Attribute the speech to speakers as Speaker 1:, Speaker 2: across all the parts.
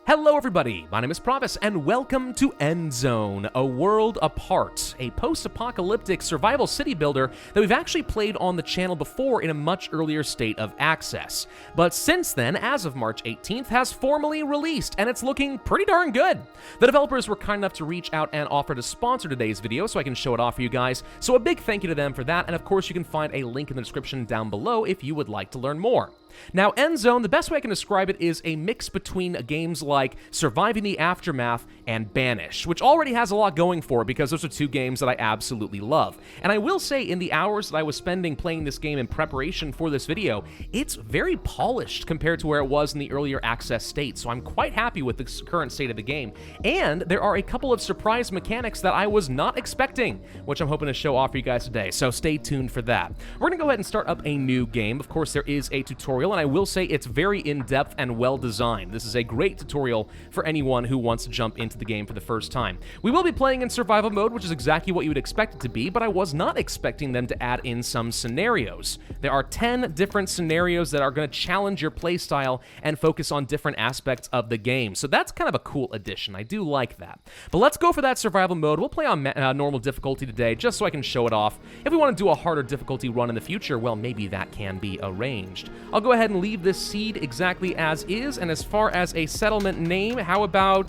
Speaker 1: Hello everybody, my name is Pravus, and welcome to Endzone, A World Apart, a post-apocalyptic survival city builder that we've actually played on the channel before in a much earlier state of access. But since then, as of March 18th, has formally released, and it's looking pretty darn good. The developers were kind enough to reach out and offer to sponsor today's video so I can show it off for you guys, so a big thank you to them for that, and of course you can find a link in the description down below if you would like to learn more. Now, Endzone, the best way I can describe it is a mix between games like Surviving the Aftermath and Banish, which already has a lot going for it because those are two games that I absolutely love. And I will say, in the hours that I was spending playing this game in preparation for this video, it's very polished compared to where it was in the earlier access state, so I'm quite happy with the current state of the game. And there are a couple of surprise mechanics that I was not expecting, which I'm hoping to show off for you guys today, so stay tuned for that. We're going to go ahead and start up a new game. Of course, there is a tutorial, and I will say it's very in-depth and well-designed. This is a great tutorial for anyone who wants to jump into the game for the first time. We will be playing in survival mode, which is exactly what you would expect it to be, but I was not expecting them to add in some scenarios. There are 10 different scenarios that are going to challenge your playstyle and focus on different aspects of the game, so that's kind of a cool addition. I do like that. But let's go for that survival mode. We'll play on normal difficulty today, just so I can show it off. If we want to do a harder difficulty run in the future, well, maybe that can be arranged. I'll go ahead and leave this seed exactly as is, and as far as a settlement name, how about,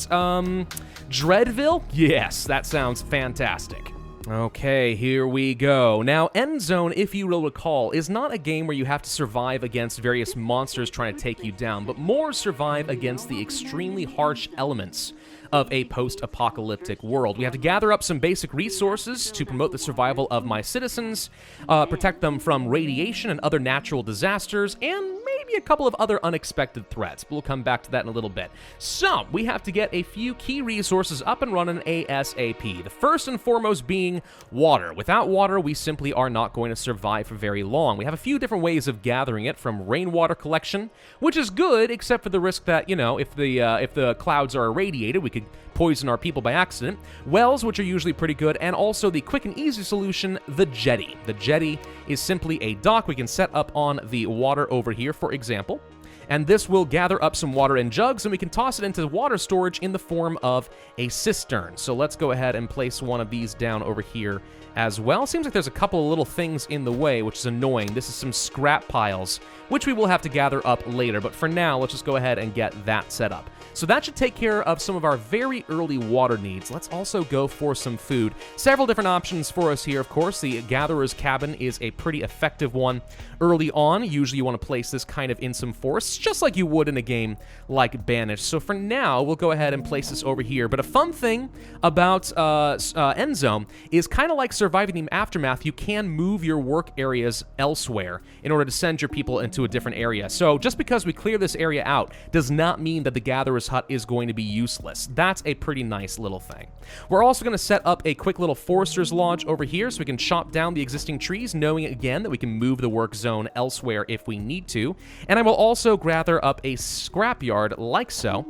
Speaker 1: Dreadville? Yes, that sounds fantastic. Okay, here we go. Now, Endzone, if you will recall, is not a game where you have to survive against various monsters trying to take you down, but more survive against the extremely harsh elements of a post-apocalyptic world. We have to gather up some basic resources to promote the survival of my citizens, protect them from radiation and other natural disasters, and maybe a couple of other unexpected threats. We'll come back to that in a little bit. So, we have to get a few key resources up and running ASAP. The first and foremost being water. Without water, we simply are not going to survive for very long. We have a few different ways of gathering it, from rainwater collection, which is good, except for the risk that, you know, if the clouds are irradiated, we could poison our people by accident. Wells, which are usually pretty good, and also the quick and easy solution, the jetty. The jetty is simply a dock we can set up on the water over here, for example, and this will gather up some water in jugs, and we can toss it into water storage in the form of a cistern. So let's go ahead and place one of these down over here as well. Seems like there's a couple of little things in the way, which is annoying. This is some scrap piles, which we will have to gather up later, but for now, let's just go ahead and get that set up. So that should take care of some of our very early water needs. Let's also go for some food. Several different options for us here, of course. The Gatherer's Cabin is a pretty effective one early on. Usually you want to place this kind of in some forests, just like you would in a game like Banish. So for now, we'll go ahead and place this over here. But a fun thing about Endzone is kind of like Surviving the Aftermath, you can move your work areas elsewhere in order to send your people into a different area. So just because we clear this area out does not mean that the Gatherer's Hut is going to be useless. That's a pretty nice little thing. We're also going to set up a quick little Forester's Lodge over here so we can chop down the existing trees, knowing again that we can move the work zone elsewhere if we need to. And I will also gather up a scrapyard like so.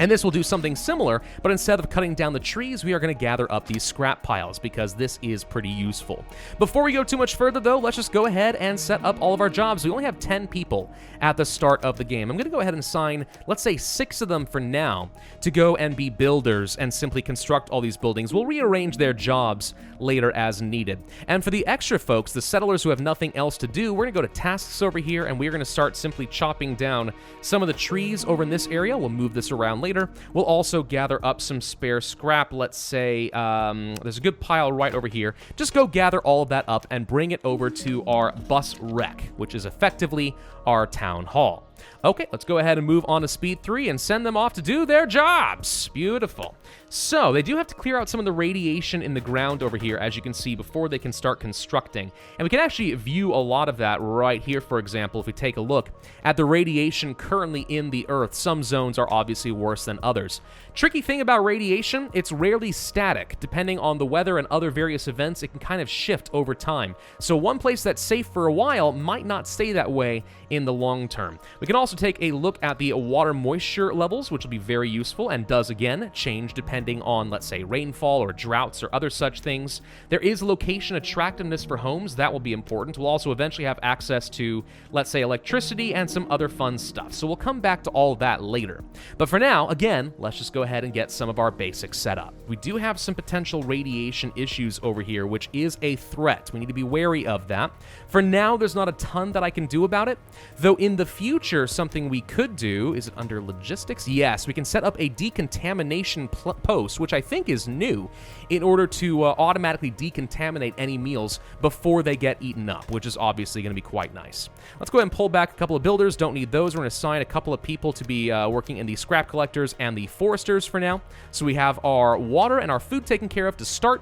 Speaker 1: And this will do something similar, but instead of cutting down the trees, we are going to gather up these scrap piles, because this is pretty useful. Before we go too much further, though, let's just go ahead and set up all of our jobs. We only have 10 people at the start of the game. I'm going to go ahead and assign, let's say, 6 of them for now to go and be builders and simply construct all these buildings. We'll rearrange their jobs later as needed. And for the extra folks, the settlers who have nothing else to do, we're going to go to tasks over here, and we're going to start simply chopping down some of the trees over in this area. We'll move this around later. We'll also gather up some spare scrap. Let's say there's a good pile right over here. Just go gather all of that up and bring it over to our bus wreck, which is effectively our town hall. Okay, let's go ahead and move on to Speed 3 and send them off to do their jobs. Beautiful. So, they do have to clear out some of the radiation in the ground over here, as you can see, before they can start constructing. And we can actually view a lot of that right here, for example, if we take a look at the radiation currently in the Earth. Some zones are obviously worse than others. Tricky thing about radiation, it's rarely static. Depending on the weather and other various events, it can kind of shift over time. So one place that's safe for a while might not stay that way in the long term. We We can also take a look at the water moisture levels, which will be very useful and does, again, change depending on, let's say, rainfall or droughts or other such things. There is location attractiveness for homes. That will be important. We'll also eventually have access to, let's say, electricity and some other fun stuff. So we'll come back to all of that later. But for now, again, let's just go ahead and get some of our basics set up. We do have some potential radiation issues over here, which is a threat. We need to be wary of that. For now, there's not a ton that I can do about it, though in the future, something we could do, is it under logistics? Yes, we can set up a decontamination post, which I think is new, in order to automatically decontaminate any meals before they get eaten up, which is obviously going to be quite nice. Let's go ahead and pull back a couple of builders. Don't need those. We're going to assign a couple of people to be working in the scrap collectors and the foresters for now. So we have our water and our food taken care of to start.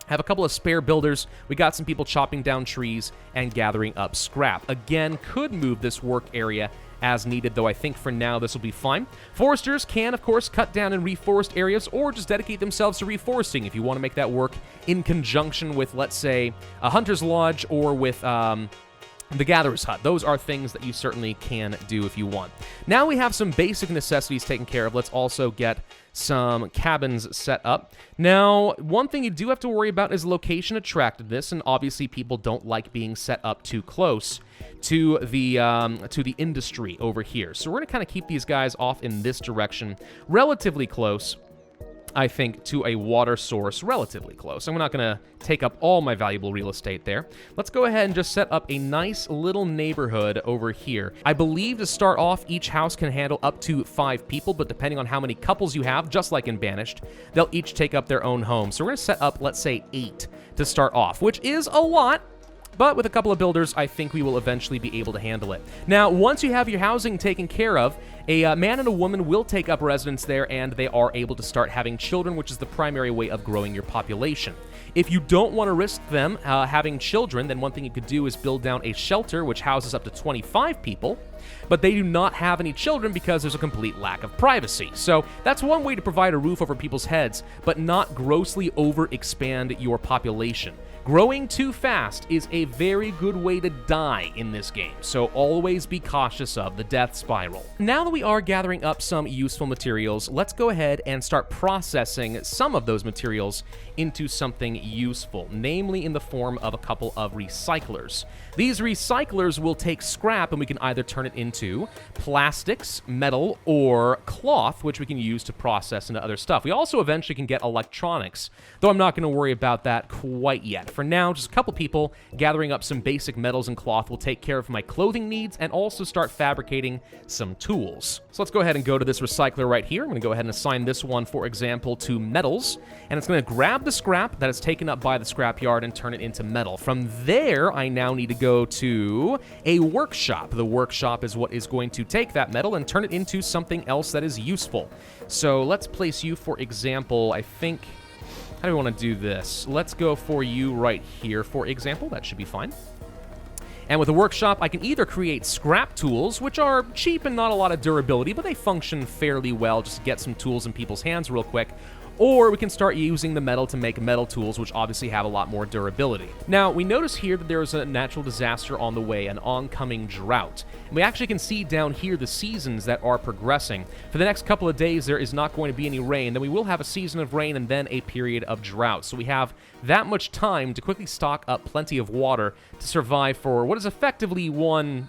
Speaker 1: Have a couple of spare builders. We got some people chopping down trees and gathering up scrap. Again, could move this work area as needed, though I think for now this will be fine. Foresters can, of course, cut down and reforest areas or just dedicate themselves to reforesting if you want to make that work in conjunction with, let's say, a hunter's lodge or with the gatherer's hut. Those are things that you certainly can do if you want. Now we have some basic necessities taken care of. Let's also get some cabins set up. Now, one thing you do have to worry about is location attractiveness, and obviously people don't like being set up too close to the industry over here. So we're going to kind of keep these guys off in this direction, relatively close, I think, to a water source, relatively close. I'm not going to take up all my valuable real estate there. Let's go ahead and just set up a nice little neighborhood over here. I believe to start off, each house can handle up to 5 people, but depending on how many couples you have, just like in Banished, they'll each take up their own home. So we're going to set up, let's say, 8 to start off, which is a lot. But with a couple of builders, I think we will eventually be able to handle it. Now, once you have your housing taken care of, a man and a woman will take up residence there, and they are able to start having children, which is the primary way of growing your population. If you don't want to risk them having children, then one thing you could do is build down a shelter, which houses up to 25 people, but they do not have any children because there's a complete lack of privacy. So that's one way to provide a roof over people's heads, but not grossly overexpand your population. Growing too fast is a very good way to die in this game, so always be cautious of the death spiral. Now that we are gathering up some useful materials, let's go ahead and start processing some of those materials into something useful, namely in the form of a couple of recyclers. These recyclers will take scrap and we can either turn it into plastics, metal, or cloth, which we can use to process into other stuff. We also eventually can get electronics, though I'm not going to worry about that quite yet. For now, just a couple people gathering up some basic metals and cloth will take care of my clothing needs and also start fabricating some tools. So let's go ahead and go to this recycler right here. I'm going to go ahead and assign this one, for example, to metals, and it's going to grab the scrap that is taken up by the scrapyard and turn it into metal. From there, I now need to go to a workshop. The workshop is what is going to take that metal and turn it into something else that is useful. So let's place you, for example, I think... How do we want to do this? Let's go for you right here, for example. That should be fine. And with a workshop, I can either create scrap tools, which are cheap and not a lot of durability, but they function fairly well, just to get some tools in people's hands real quick, or we can start using the metal to make metal tools, which obviously have a lot more durability. Now, we notice here that there is a natural disaster on the way, an oncoming drought. And we actually can see down here the seasons that are progressing. For the next couple of days, there is not going to be any rain. Then we will have a season of rain and then a period of drought. So we have that much time to quickly stock up plenty of water to survive for what is effectively one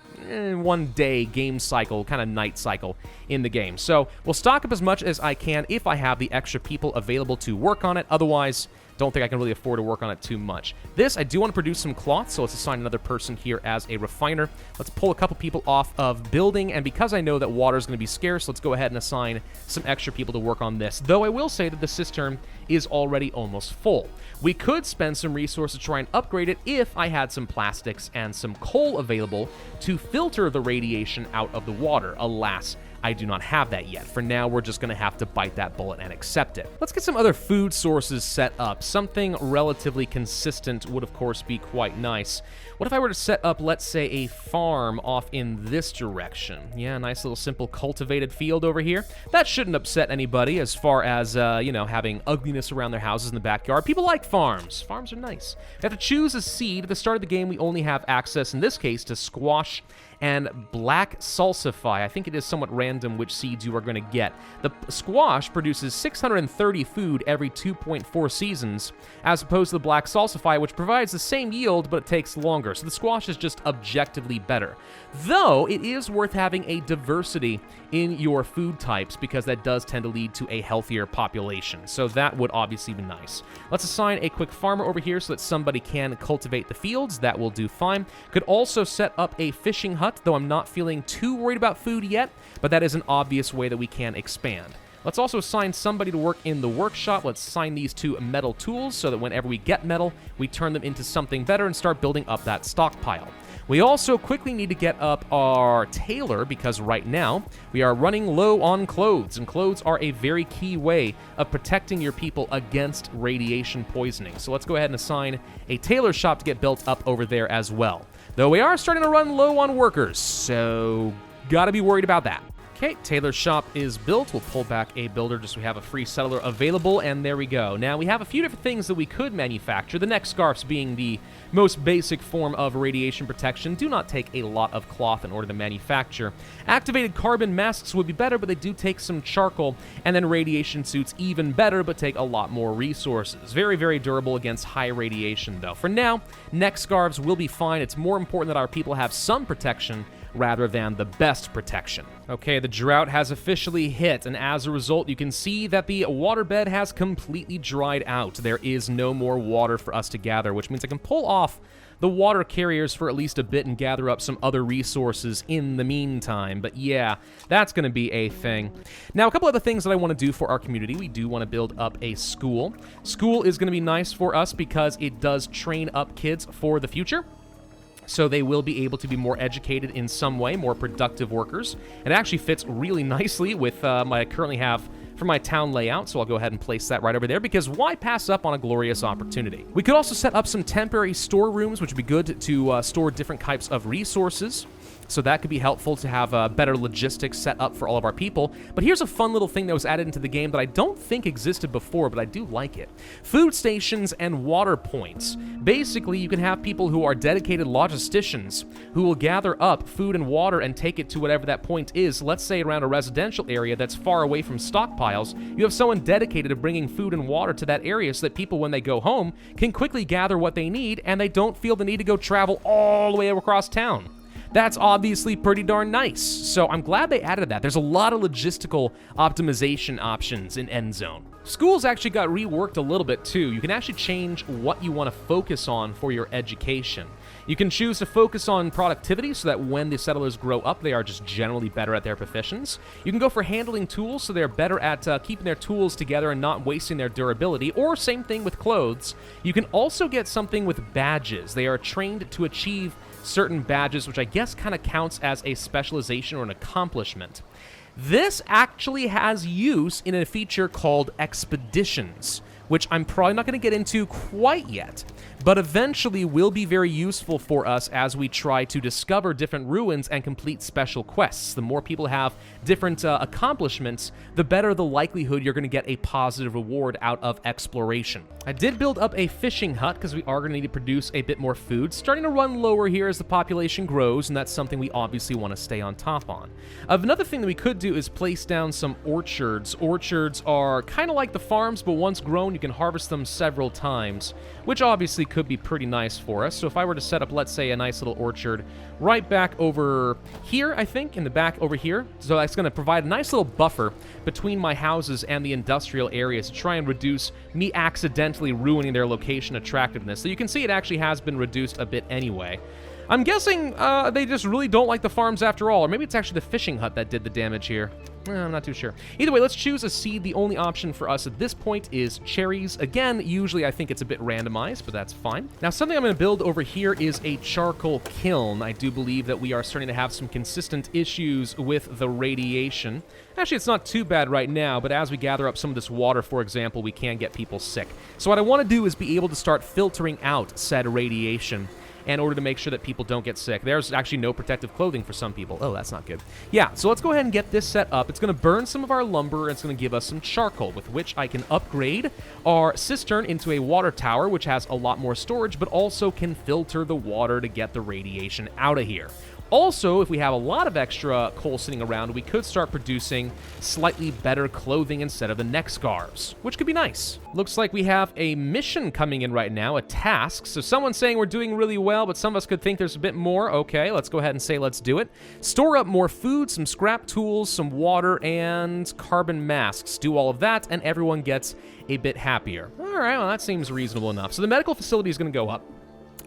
Speaker 1: day game cycle, kind of night cycle in the game. So we'll stock up as much as I can if I have the extra people available to work on it. Otherwise, don't think I can really afford to work on it too much. This, I do want to produce some cloth, so let's assign another person here as a refiner. Let's pull a couple people off of building, and because I know that water is going to be scarce, let's go ahead and assign some extra people to work on this. Though I will say that the cistern is already almost full. We could spend some resources to try and upgrade it if I had some plastics and some coal available to filter the radiation out of the water. Alas, I do not have that yet. For now, we're just going to have to bite that bullet and accept it. Let's get some other food sources set up. Something relatively consistent would, of course, be quite nice. What if I were to set up, let's say, a farm off in this direction? Yeah, a nice little simple cultivated field over here. That shouldn't upset anybody as far as, having ugliness around their houses in the backyard. People like farms. Farms are nice. We have to choose a seed. At the start of the game, we only have access, in this case, to squash and black salsify. I think it is somewhat random which seeds you are going to get. The squash produces 630 food every 2.4 seasons, as opposed to the black salsify, which provides the same yield, but it takes longer. So the squash is just objectively better. Though, it is worth having a diversity in your food types, because that does tend to lead to a healthier population. So that would obviously be nice. Let's assign a quick farmer over here so that somebody can cultivate the fields. That will do fine. Could also set up a fishing hut, though I'm not feeling too worried about food yet, but that is an obvious way that we can expand. Let's also assign somebody to work in the workshop. Let's assign these two metal tools so that whenever we get metal, we turn them into something better and start building up that stockpile. We also quickly need to get up our tailor, because right now we are running low on clothes, and clothes are a very key way of protecting your people against radiation poisoning. So let's go ahead and assign a tailor shop to get built up over there as well. Though we are starting to run low on workers, so gotta be worried about that. Okay, tailor shop is built. We'll pull back a builder just so we have a free settler available, and there we go. Now, we have a few different things that we could manufacture, the neck scarfs being the most basic form of radiation protection. Do not take a lot of cloth in order to manufacture. Activated carbon masks would be better, but they do take some charcoal, and then radiation suits even better, but take a lot more resources. Very, very durable against high radiation, though. For now, neck scarves will be fine. It's more important that our people have some protection rather than the best protection. Okay, the drought has officially hit, and as a result, you can see that the waterbed has completely dried out. There is no more water for us to gather, which means I can pull off the water carriers for at least a bit and gather up some other resources in the meantime. But yeah, that's going to be a thing. Now, a couple other things that I want to do for our community. We do want to build up a school. School is going to be nice for us because it does train up kids for the future. So they will be able to be more educated in some way, more productive workers. It actually fits really nicely with what I currently have for my town layout, so I'll go ahead and place that right over there, because why pass up on a glorious opportunity? We could also set up some temporary storerooms, which would be good to store different types of resources. So that could be helpful to have better logistics set up for all of our people. But here's a fun little thing that was added into the game that I don't think existed before, but I do like it. Food stations and water points. Basically, you can have people who are dedicated logisticians who will gather up food and water and take it to whatever that point is. Let's say around a residential area that's far away from stockpiles, you have someone dedicated to bringing food and water to that area so that people, when they go home, can quickly gather what they need and they don't feel the need to go travel all the way across town. That's obviously pretty darn nice, so I'm glad they added that. There's a lot of logistical optimization options in Endzone. Schools actually got reworked a little bit too. You can actually change what you want to focus on for your education. You can choose to focus on productivity so that when the settlers grow up, they are just generally better at their professions. You can go for handling tools so they're better at keeping their tools together and not wasting their durability, or same thing with clothes. You can also get something with badges. They are trained to achieve certain badges, which I guess kind of counts as a specialization or an accomplishment. This actually has use in a feature called expeditions, which I'm probably not going to get into quite yet, but eventually will be very useful for us as we try to discover different ruins and complete special quests. The more people have different accomplishments, the better the likelihood you're going to get a positive reward out of exploration. I did build up a fishing hut because we are going to need to produce a bit more food. Starting to run lower here as the population grows, and that's something we obviously want to stay on top on. Another thing that we could do is place down some orchards. Orchards are kind of like the farms, but once grown, you can harvest them several times, which obviously could be pretty nice for us. So if I were to set up, let's say, a nice little orchard right back over here, I think, in the back over here, so that's going to provide a nice little buffer between my houses and the industrial areas to try and reduce me accidentally ruining their location attractiveness. So you can see it actually has been reduced a bit anyway. I'm guessing they just really don't like the farms after all, or maybe it's actually the fishing hut that did the damage here. I'm not too sure. Either way, let's choose a seed. The only option for us at this point is cherries. Again, usually I think it's a bit randomized, but that's fine. Now, something I'm going to build over here is a charcoal kiln. I do believe that we are starting to have some consistent issues with the radiation. Actually, it's not too bad right now, but as we gather up some of this water, for example, we can get people sick. So what I want to do is be able to start filtering out said radiation in order to make sure that people don't get sick. There's actually no protective clothing for some people. Oh, that's not good. Yeah, so let's go ahead and get this set up. It's going to burn some of our lumber, and it's going to give us some charcoal, with which I can upgrade our cistern into a water tower, which has a lot more storage, but also can filter the water to get the radiation out of here. Also, if we have a lot of extra coal sitting around, we could start producing slightly better clothing instead of the neck scarves, which could be nice. Looks like we have a mission coming in right now, a task. So someone's saying we're doing really well, but some of us could think there's a bit more. Okay, let's go ahead and say let's do it. Store up more food, some scrap tools, some water, and carbon masks. Do all of that, and everyone gets a bit happier. All right, well, that seems reasonable enough. So the medical facility is going to go up.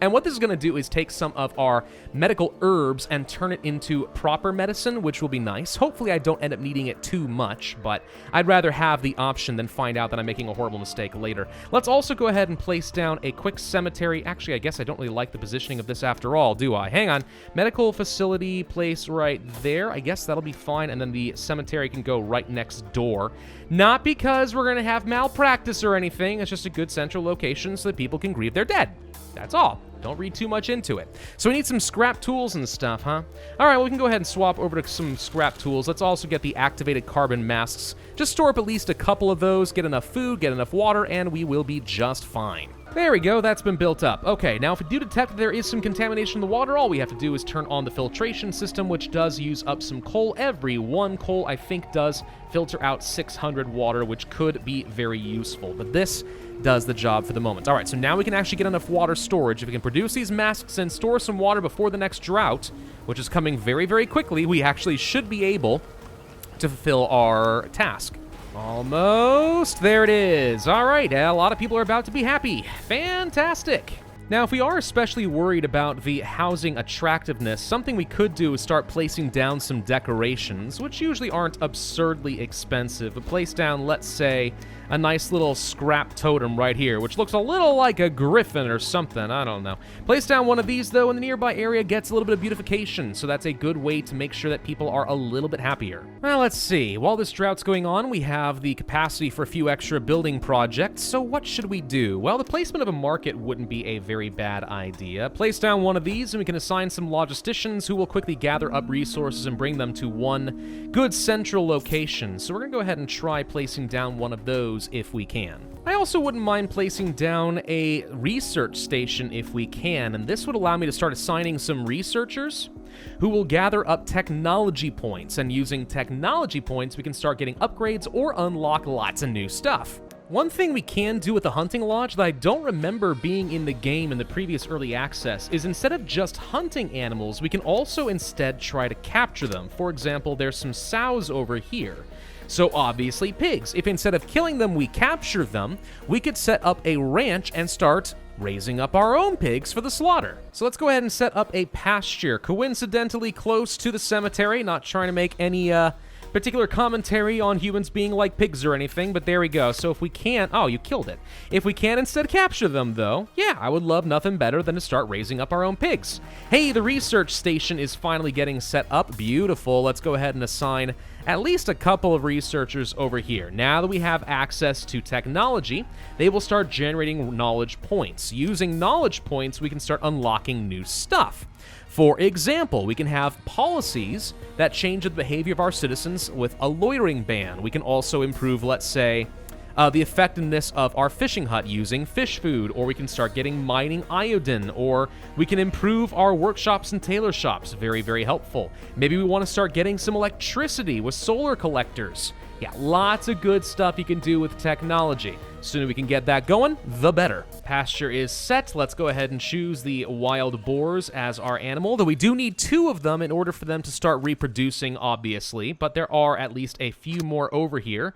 Speaker 1: And what this is going to do is take some of our medical herbs and turn it into proper medicine, which will be nice. Hopefully I don't end up needing it too much, but I'd rather have the option than find out that I'm making a horrible mistake later. Let's also go ahead and place down a quick cemetery. Actually, I guess I don't really like the positioning of this after all, do I? Hang on. Medical facility place right there. I guess that'll be fine, and then the cemetery can go right next door. Not because we're going to have malpractice or anything. It's just a good central location so that people can grieve their dead. That's all. Don't read too much into it. So we need some scrap tools and stuff, huh? All right, well, we can go ahead and swap over to some scrap tools. Let's also get the activated carbon masks. Just store up at least a couple of those, get enough food, get enough water, and we will be just fine. There we go, that's been built up. Okay, now if we do detect that there is some contamination in the water, all we have to do is turn on the filtration system, which does use up some coal. Every one coal, I think, does filter out 600 water, which could be very useful. But this does the job for the moment. All right, so now we can actually get enough water storage. If we can produce these masks and store some water before the next drought, which is coming very, very quickly, we actually should be able to fulfill our task. Almost. There it is. All right, a lot of people are about to be happy. Fantastic. Now, if we are especially worried about the housing attractiveness, something we could do is start placing down some decorations, which usually aren't absurdly expensive. But place down, let's say, a nice little scrap totem right here, which looks a little like a griffin or something. I don't know. Place down one of these, though, and the nearby area gets a little bit of beautification, so that's a good way to make sure that people are a little bit happier. Well, let's see. While this drought's going on, we have the capacity for a few extra building projects, so what should we do? Well, the placement of a market wouldn't be a very bad idea. Place down one of these, and we can assign some logisticians who will quickly gather up resources and bring them to one good central location. So we're going to go ahead and try placing down one of those if we can. I also wouldn't mind placing down a research station if we can, and this would allow me to start assigning some researchers who will gather up technology points, and using technology points we can start getting upgrades or unlock lots of new stuff. One thing we can do with the hunting lodge that I don't remember being in the game in the previous early access is instead of just hunting animals, we can also instead try to capture them. For example, there's some sows over here. So obviously pigs. If instead of killing them, we capture them, we could set up a ranch and start raising up our own pigs for the slaughter. So let's go ahead and set up a pasture, coincidentally close to the cemetery, not trying to make any particular commentary on humans being like pigs or anything, but there we go. So if we can't, oh, you killed it. If we can instead capture them, though, yeah, I would love nothing better than to start raising up our own pigs. Hey, the research station is finally getting set up. Beautiful. Let's go ahead and assign at least a couple of researchers over here. Now that we have access to technology, they will start generating knowledge points. Using knowledge points, we can start unlocking new stuff. For example, we can have policies that change the behavior of our citizens with a loitering ban. We can also improve, let's say, the effectiveness of our fishing hut using fish food, or we can start getting mining iodine, or we can improve our workshops and tailor shops. Very, very helpful. Maybe we want to start getting some electricity with solar collectors. Yeah, lots of good stuff you can do with technology. The sooner we can get that going, the better. Pasture is set. Let's go ahead and choose the wild boars as our animal, though we do need 2 of them in order for them to start reproducing, obviously, but there are at least a few more over here.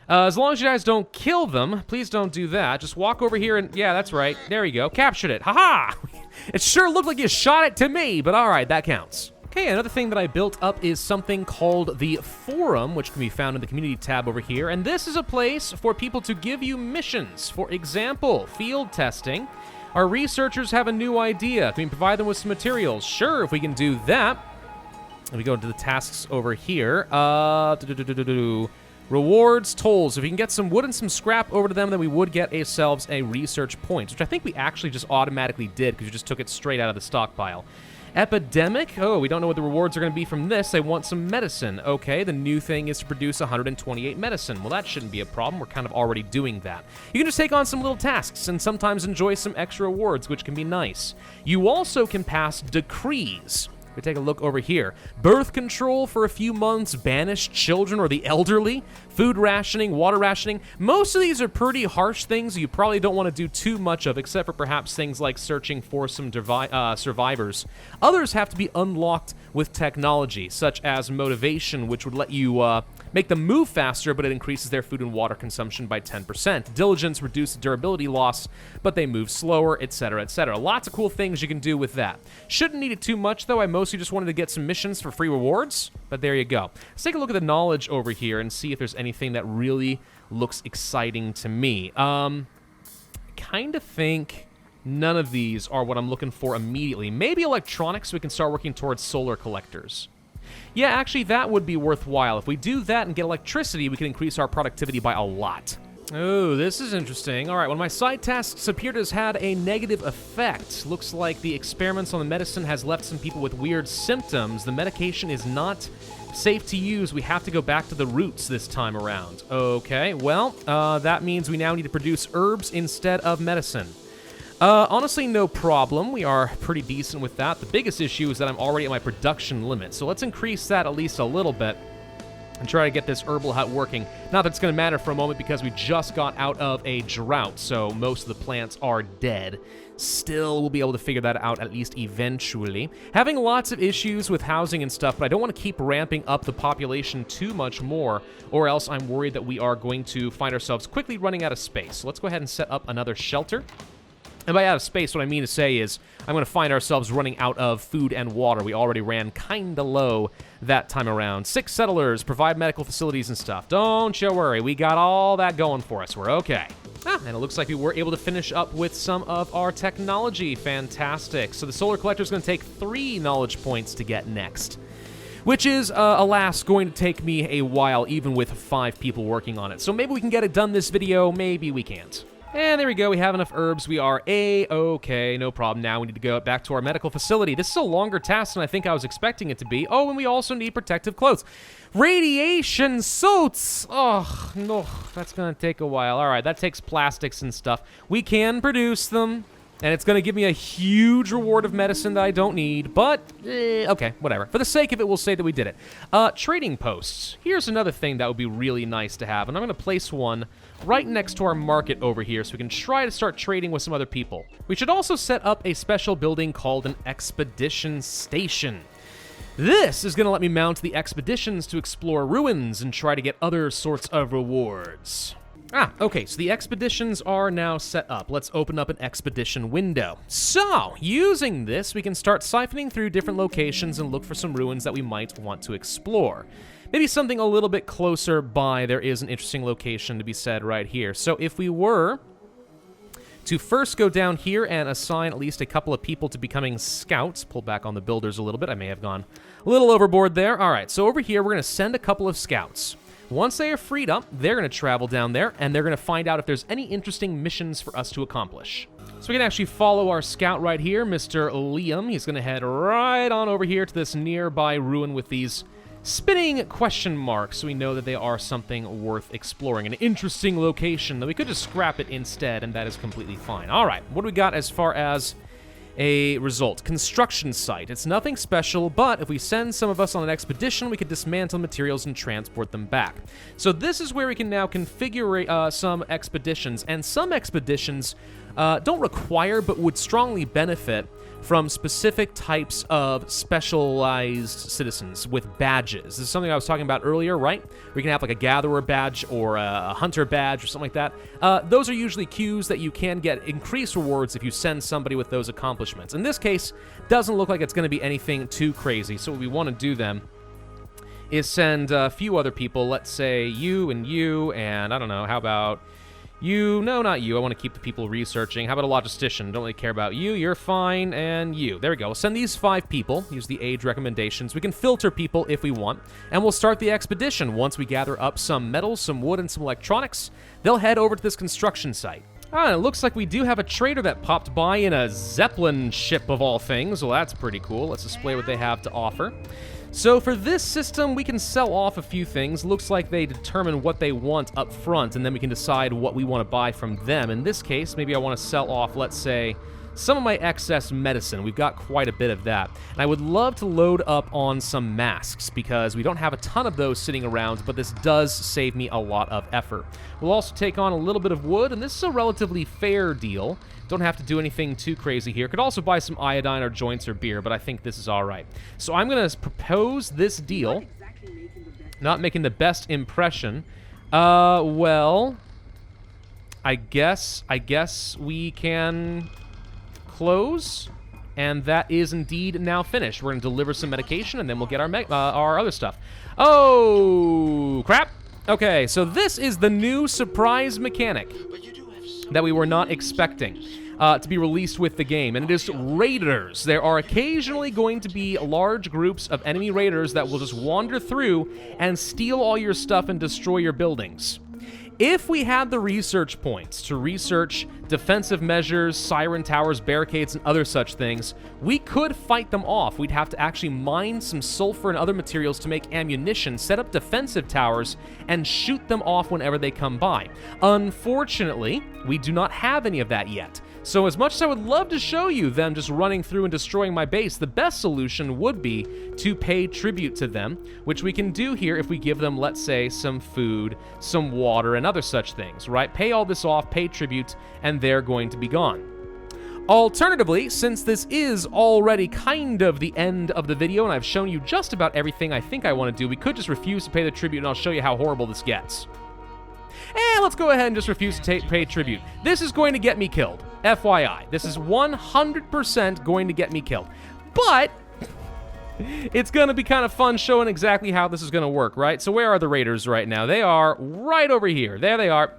Speaker 1: As long as you guys don't kill them, please don't do that. Just walk over here and, yeah, that's right. There you go. Captured it. Haha! It sure looked like you shot it to me, but all right, that counts. Okay, another thing that I built up is something called the Forum, which can be found in the Community tab over here, and this is a place for people to give you missions. For example, field testing. Our researchers have a new idea. Can we provide them with some materials? Sure, if we can do that. Let me go into the tasks over here. Rewards, tolls. If we can get some wood and some scrap over to them, then we would get ourselves a research point, which I think we actually just automatically did because we just took it straight out of the stockpile. Epidemic. Oh, we don't know what the rewards are going to be from this. They want some medicine. Okay, the new thing is to produce 128 medicine. Well, that shouldn't be a problem. We're kind of already doing that. You can just take on some little tasks and sometimes enjoy some extra rewards, which can be nice. You also can pass decrees. We take a look over here. Birth control for a few months, banished children or the elderly, food rationing, water rationing. Most of these are pretty harsh things you probably don't want to do too much of, except for perhaps things like searching for some survivors. Others have to be unlocked with technology, such as motivation, which would let you make them move faster, but it increases their food and water consumption by 10%. Diligence reduces durability loss, but they move slower, etc., etc. Lots of cool things you can do with that. Shouldn't need it too much, though. I mostly just wanted to get some missions for free rewards, but there you go. Let's take a look at the knowledge over here and see if there's anything that really looks exciting to me. Kind of think none of these are what I'm looking for immediately. Maybe electronics, so we can start working towards solar collectors. Yeah, actually, that would be worthwhile. If we do that and get electricity, we can increase our productivity by a lot. Oh, this is interesting. All right, one of my side tasks appeared to have had a negative effect. Looks like the experiments on the medicine has left some people with weird symptoms. The medication is not safe to use. We have to go back to the roots this time around. Okay, well, that means we now need to produce herbs instead of medicine. Honestly, no problem. We are pretty decent with that. The biggest issue is that I'm already at my production limit, so let's increase that at least a little bit and try to get this herbal hut working. Not that it's going to matter for a moment because we just got out of a drought, so most of the plants are dead. Still, we'll be able to figure that out at least eventually. Having lots of issues with housing and stuff, but I don't want to keep ramping up the population too much more, or else I'm worried that we are going to find ourselves quickly running out of space. So let's go ahead and set up another shelter. And by out of space, what I mean to say is I'm going to find ourselves running out of food and water. We already ran kind of low that time around. 6 settlers, provide medical facilities and stuff. Don't you worry. We got all that going for us. We're okay. And it looks like we were able to finish up with some of our technology. Fantastic. So the solar collector is going to take 3 knowledge points to get next, which is, alas, going to take me a while, even with 5 people working on it. So maybe we can get it done this video. Maybe we can't. And there we go, we have enough herbs. We are A-okay, no problem. Now we need to go back to our medical facility. This is a longer task than I think I was expecting it to be. Oh, and we also need protective clothes. Radiation suits! Oh, no, that's gonna take a while. All right, that takes plastics and stuff. We can produce them, and it's gonna give me a huge reward of medicine that I don't need, but, okay, whatever. For the sake of it, we'll say that we did it. Trading posts. Here's another thing that would be really nice to have, and I'm gonna place one right next to our market over here so we can try to start trading with some other people. We should also set up a special building called an expedition station. This is going to let me mount the expeditions to explore ruins and try to get other sorts of rewards. Okay, so the expeditions are now set up. Let's open up an expedition window. So, using this, we can start siphoning through different locations and look for some ruins that we might want to explore. Maybe something a little bit closer by. There is an interesting location to be said right here. So if we were to first go down here and assign at least a couple of people to becoming scouts, pull back on the builders a little bit. I may have gone a little overboard there. All right, so over here, we're going to send a couple of scouts. Once they are freed up, they're going to travel down there, and they're going to find out if there's any interesting missions for us to accomplish. So we can actually follow our scout right here, Mr. Liam. He's going to head right on over here to this nearby ruin with these spinning question marks, so we know that they are something worth exploring. An interesting location, though we could just scrap it instead, and that is completely fine. All right, what do we got as far as a result? Construction site. It's nothing special, but if we send some of us on an expedition, we could dismantle materials and transport them back. So this is where we can now configure some expeditions, and some expeditions don't require, but would strongly benefit from specific types of specialized citizens with badges. This is something I was talking about earlier, right? We can have like a gatherer badge or a hunter badge or something like that. Those are usually queues that you can get increased rewards if you send somebody with those accomplishments. In this case, doesn't look like it's going to be anything too crazy. So what we want to do then is send a few other people. Let's say you, and I don't know, how about you? No, not you. I want to keep the people researching. How about a logistician? Don't really care about you. You're fine. And you. There we go. We'll send these 5 people. Use the age recommendations. We can filter people if we want. And we'll start the expedition. Once we gather up some metals, some wood, and some electronics, they'll head over to this construction site. And it looks like we do have a trader that popped by in a Zeppelin ship of all things. Well, that's pretty cool. Let's display what they have to offer. So for this system, we can sell off a few things. Looks like they determine what they want up front, and then we can decide what we want to buy from them. In this case, maybe I want to sell off, let's say, some of my excess medicine. We've got quite a bit of that. And I would love to load up on some masks because we don't have a ton of those sitting around, but this does save me a lot of effort. We'll also take on a little bit of wood, and this is a relatively fair deal. Don't have to do anything too crazy here. Could also buy some iodine or joints or beer, but I think this is all right. So I'm going to propose this deal. Not making the best impression. Well, I guess we can close, and that is indeed now finished. We're going to deliver some medication, and then we'll get our other stuff. Oh, crap. Okay, so this is the new surprise mechanic that we were not expecting to be released with the game, and it is raiders. There are occasionally going to be large groups of enemy raiders that will just wander through and steal all your stuff and destroy your buildings. If we had the research points to research defensive measures, siren towers, barricades, and other such things, we could fight them off. We'd have to actually mine some sulfur and other materials to make ammunition, set up defensive towers, and shoot them off whenever they come by. Unfortunately, we do not have any of that yet. So as much as I would love to show you them just running through and destroying my base, the best solution would be to pay tribute to them, which we can do here if we give them, let's say, some food, some water, and other such things, right? Pay all this off, pay tribute, and they're going to be gone. Alternatively, since this is already kind of the end of the video, and I've shown you just about everything I think I want to do, we could just refuse to pay the tribute, and I'll show you how horrible this gets. And let's go ahead and just refuse to pay tribute. This is going to get me killed. FYI. This is 100% going to get me killed. But it's going to be kind of fun showing exactly how this is going to work, right? So where are the raiders right now? They are right over here. There they are.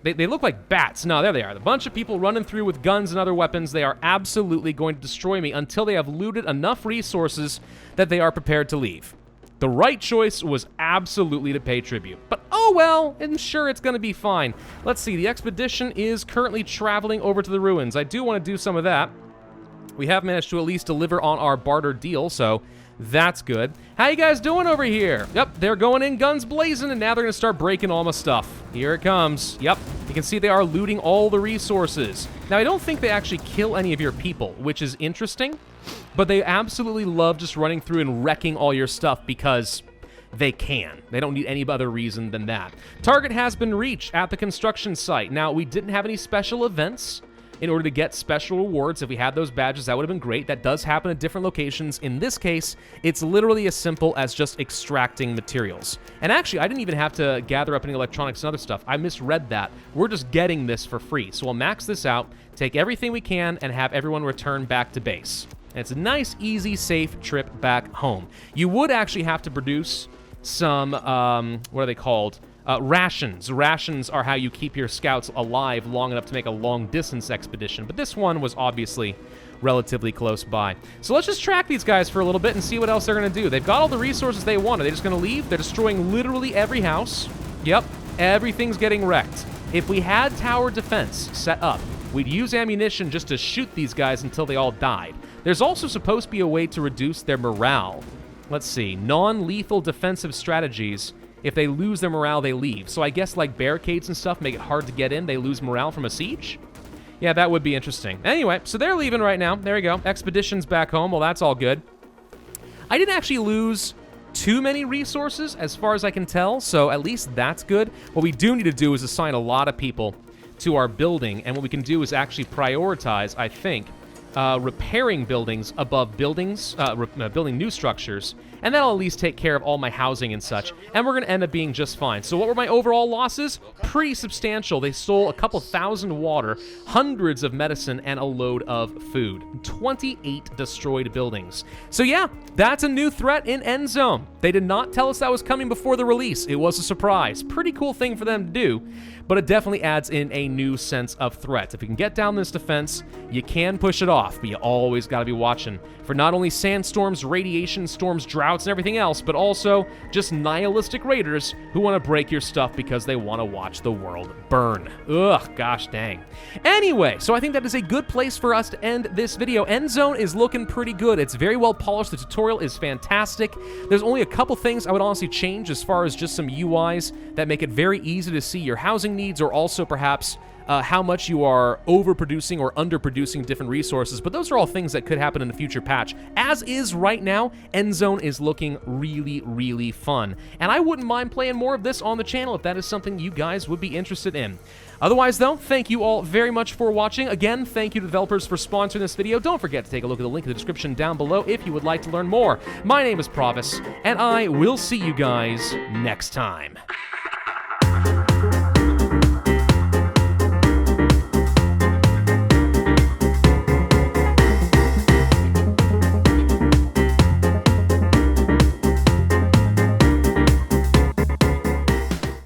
Speaker 1: They look like bats. No, there they are. A bunch of people running through with guns and other weapons. They are absolutely going to destroy me until they have looted enough resources that they are prepared to leave. The right choice was absolutely to pay tribute. But oh well, I'm sure it's going to be fine. Let's see, the expedition is currently traveling over to the ruins. I do want to do some of that. We have managed to at least deliver on our barter deal, so that's good. How you guys doing over here? Yep, they're going in guns blazing, and now they're going to start breaking all my stuff. Here it comes. Yep, you can see they are looting all the resources. Now, I don't think they actually kill any of your people, which is interesting. But they absolutely love just running through and wrecking all your stuff because they can. They don't need any other reason than that. Target has been reached at the construction site. Now, we didn't have any special events in order to get special rewards. If we had those badges, that would have been great. That does happen at different locations. In this case, it's literally as simple as just extracting materials. And actually, I didn't even have to gather up any electronics and other stuff. I misread that. We're just getting this for free. So we'll max this out, take everything we can, and have everyone return back to base. And it's a nice, easy, safe trip back home. You would actually have to produce some, what are they called? Rations. Rations are how you keep your scouts alive long enough to make a long-distance expedition. But this one was obviously relatively close by. So let's just track these guys for a little bit and see what else they're going to do. They've got all the resources they want. Are they just going to leave? They're destroying literally every house. Yep, everything's getting wrecked. If we had tower defense set up, we'd use ammunition just to shoot these guys until they all died. There's also supposed to be a way to reduce their morale. Let's see, non-lethal defensive strategies. If they lose their morale, they leave. So I guess like barricades and stuff make it hard to get in. They lose morale from a siege? Yeah, that would be interesting. Anyway, so they're leaving right now. There we go. Expedition's back home. Well, that's all good. I didn't actually lose too many resources as far as I can tell, so at least that's good. What we do need to do is assign a lot of people to our building, and what we can do is actually prioritize, I think, repairing buildings above buildings, building new structures, and that'll at least take care of all my housing and such, and we're going to end up being just fine. So what were my overall losses? Pretty substantial. They stole a couple thousand water, hundreds of medicine, and a load of food. 28 destroyed buildings. So yeah, that's a new threat in Endzone. They did not tell us that was coming before the release. It was a surprise. Pretty cool thing for them to do, but it definitely adds in a new sense of threat. If you can get down this defense, you can push it off, but you always got to be watching for not only sandstorms, radiation storms, droughts, and everything else, but also just nihilistic raiders who want to break your stuff because they want to watch the world burn. Ugh, gosh dang. Anyway, so I think that is a good place for us to end this video. Endzone is looking pretty good. It's very well polished. The tutorial is fantastic. There's only a couple things I would honestly change as far as just some UIs that make it very easy to see your housing needs, or also perhaps how much you are overproducing or underproducing different resources, but those are all things that could happen in a future patch. As is right now, Endzone is looking really, really fun, and I wouldn't mind playing more of this on the channel if that is something you guys would be interested in. Otherwise, though, thank you all very much for watching. Again, thank you to developers for sponsoring this video. Don't forget to take a look at the link in the description down below if you would like to learn more. My name is Pravus, and I will see you guys next time.